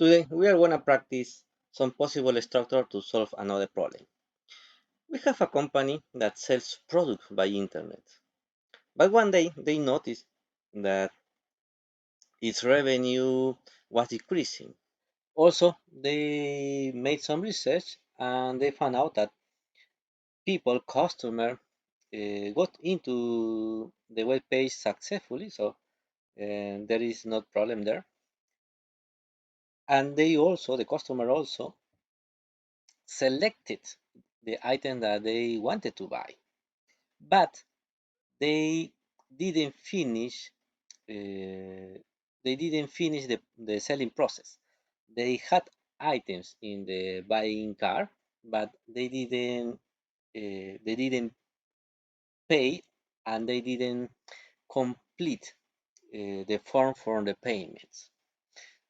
Today we are going to practice some possible structure to solve another problem. We have a company that sells products by internet, but one day they noticed that its revenue was decreasing. Also, they made some research and they found out that customer, got into the web page successfully, so there is no problem there. And the customer also selected the item that they wanted to buy, but they didn't finish. They didn't finish the selling process. They had items in the buying cart, but they didn't pay and they didn't complete the form for the payments.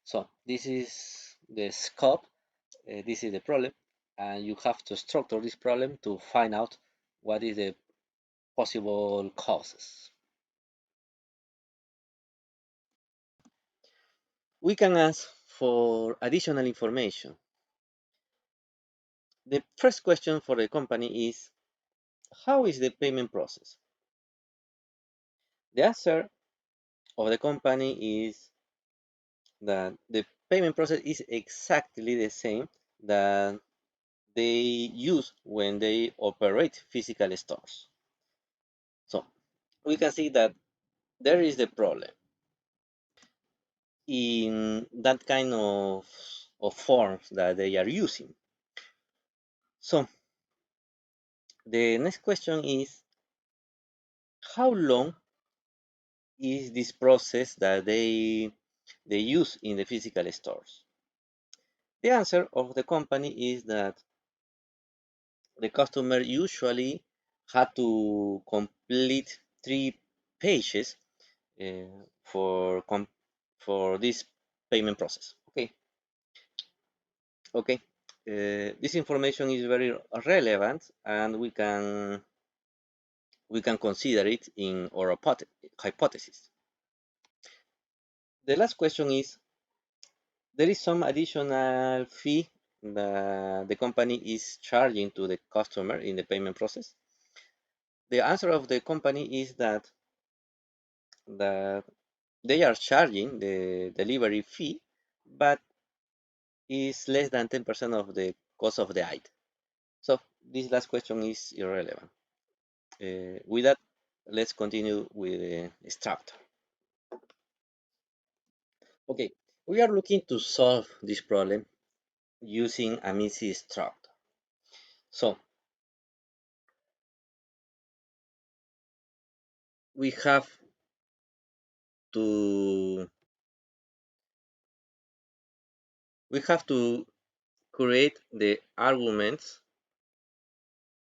So this is the scope. This is the problem, and you have to structure this problem to find out what is the possible causes. We can ask for additional information. The first question for the company is, how is the payment process? The answer of the company is that the payment process is exactly the same that they use when they operate physical stores. So we can see that there is the problem in that kind of forms that they are using. So the next question is, how long is this process that they use in the physical stores? The answer of the company is that the customer usually had to complete 3 pages uh, for for this payment process. Okay. This information is very relevant, and we can consider it in our hypothesis. The last question is, there is some additional fee that the company is charging to the customer in the payment process. The answer of the company is that they are charging the delivery fee, but is less than 10% of the cost of the item. So this last question is irrelevant. With that, let's continue with the structure. Okay, we are looking to solve this problem using a MECE structure. So we have to create the arguments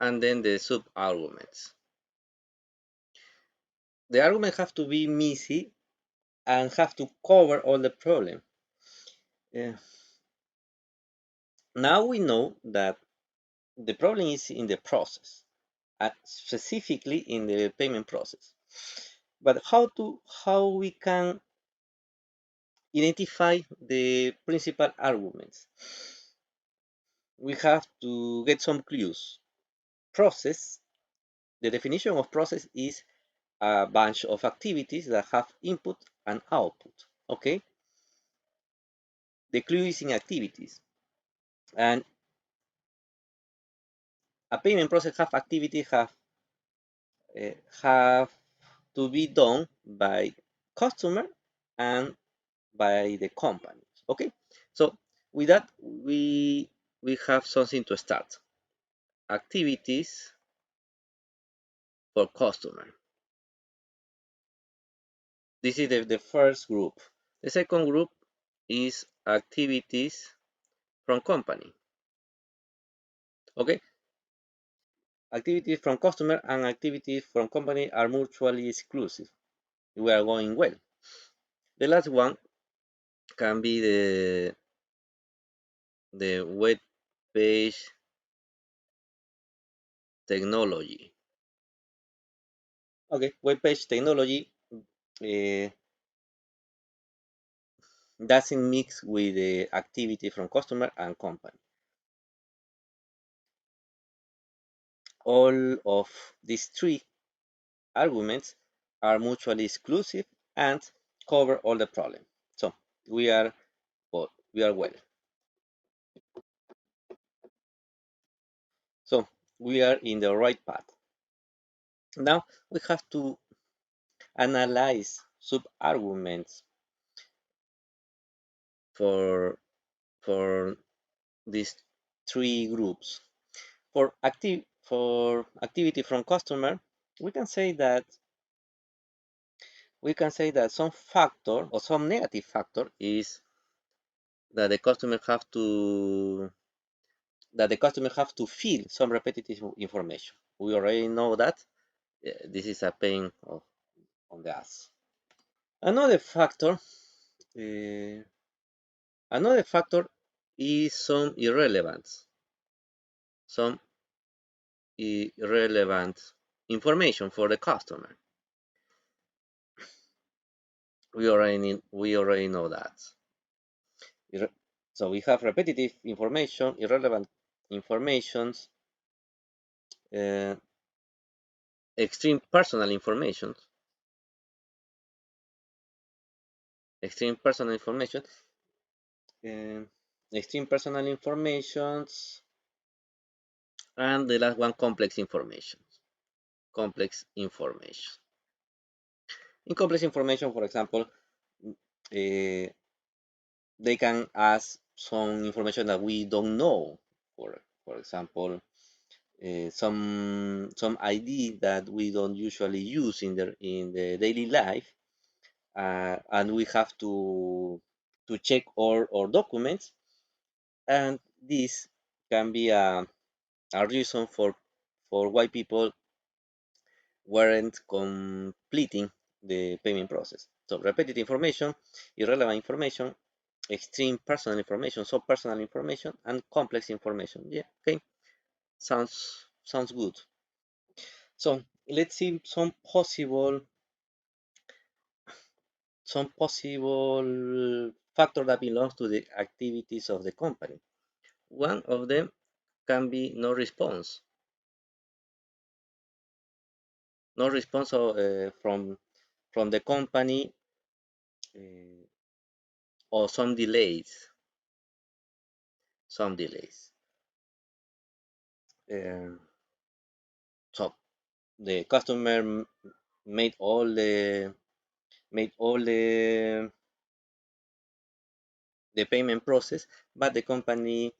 and then the sub-arguments. The argument have to be MECE and have to cover all the problem. Uh, Now we know that the problem is in the process, specifically in the payment process. But how we can identify the principal arguments? We have to get some clues. Process, the definition of process is a bunch of activities that have input and output. Okay, the clue is in activities, and a payment process have to be done by customer and by the company. Okay, so with that we have something to start. Activities for customer. This is the first group. The second group is activities from company. Okay, activities from customer and activities from company are mutually exclusive. We are going well. The last one can be the web page technology. Okay, web page technology. Uh, doesn't mix with the activity from customer and company. All of these three arguments are mutually exclusive and cover all the problem. So we are well. So we are in the right path. Now we have to analyze sub-arguments for for these three groups. For activity from customer, we can say that some factor or some negative factor is that the customer have to fill some repetitive information. We already know that this is a pain on the ass. Another factor, uh, another factor is some irrelevant information for the customer. We already know that. So we have repetitive information, irrelevant informations, uh, extreme personal information, extreme personal information, uh, extreme personal informations, and the last one, complex information. Complex information. In complex information, for example, uh, they can ask some information that we don't know. For example, some ID that we don't usually use in the daily life, and we have to check all our documents, and this can be a reason for why people weren't completing the payment process. So repetitive information, irrelevant information, extreme personal information, so personal information, and complex information. Yeah, okay, sounds good. So let's see some possible factor that belongs to the activities of the company. One of them can be no response from the company, uh, or some delays. Uh, so the customer made all the made all the payment process, but the company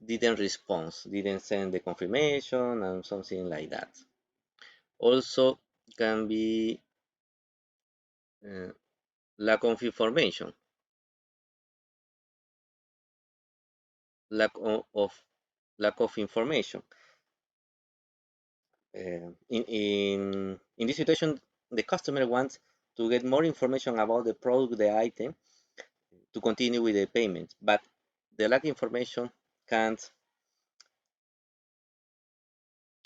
didn't respond, didn't send the confirmation and something like that. Also can be uh, lack of information, lack of information. In this situation, the customer wants to get more information about the product, the item, to continue with the payment, but the lack information can't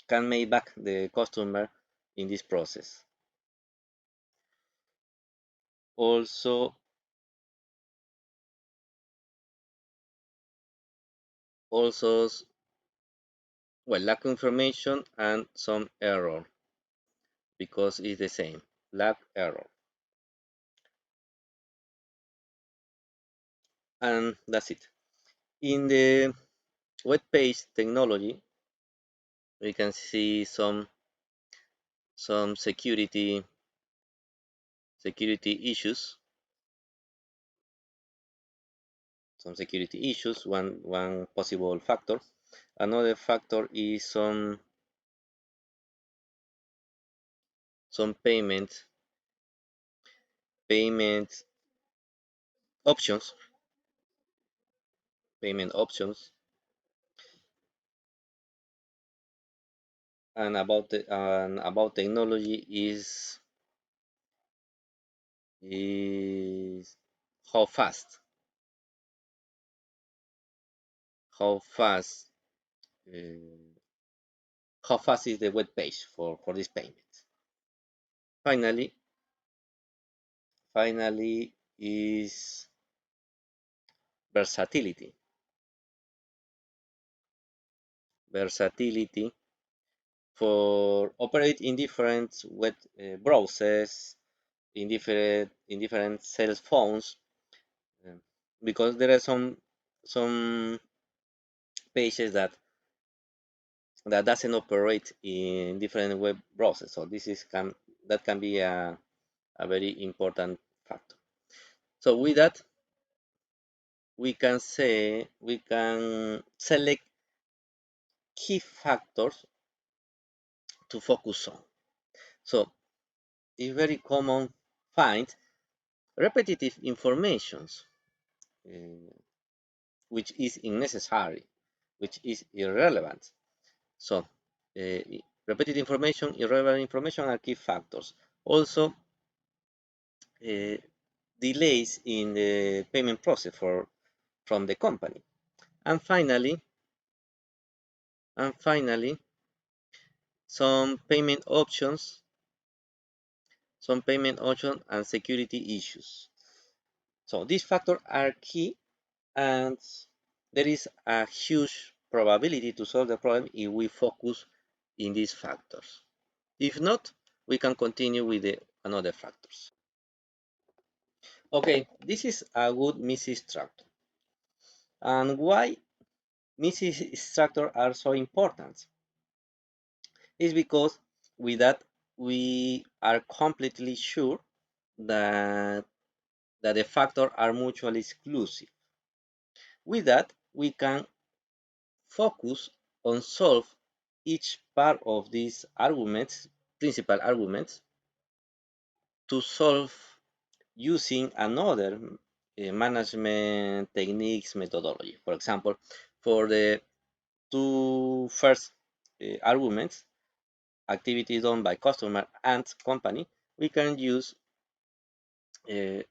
can make back the customer in this process. Also also, well, lack of information and some error, because it's the same, lack error, and that's it. In the web page technology, we can see some security issues. One possible factor. Another factor is some payment options. Payment options. And about technology is how fast how fast uh, how fast is the web page for this payment. Finally, is versatility. Versatility for operate in different web browsers, in different cell phones, um, because there are some pages that doesn't operate in different web browsers. So this is that can be a very important factor. So with that, we can select key factors to focus on. So it's very common find repetitive informations, uh, which is unnecessary, which is irrelevant. So uh, repetitive information, irrelevant information are key factors. Also, uh, delays in the payment process from the company. And finally, some payment options, and security issues. So these factors are key, and there is a huge probability to solve the problem if we focus in these factors. If not, we can continue with the another factors. Okay, this is a good MECE structure. And why MECE structure are so important? Is because with that we are completely sure that the factors are mutually exclusive. With that, we can focus on solve each part of these arguments, principal arguments, to solve using another management techniques methodology. For example, for the two first arguments, activity done by customer and company, we can use uh,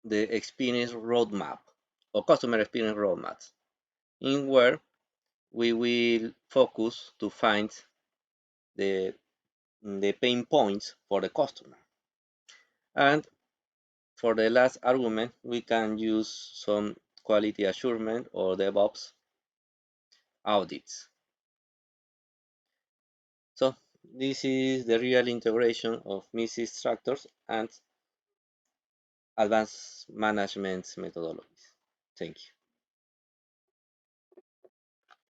the experience roadmap or customer experience roadmaps, in where we will focus to find the pain points for the customer. And for the last argument, we can use some quality assurance or DevOps audits. So this is the real integration of MECE structures and advanced management methodologies. Thank you.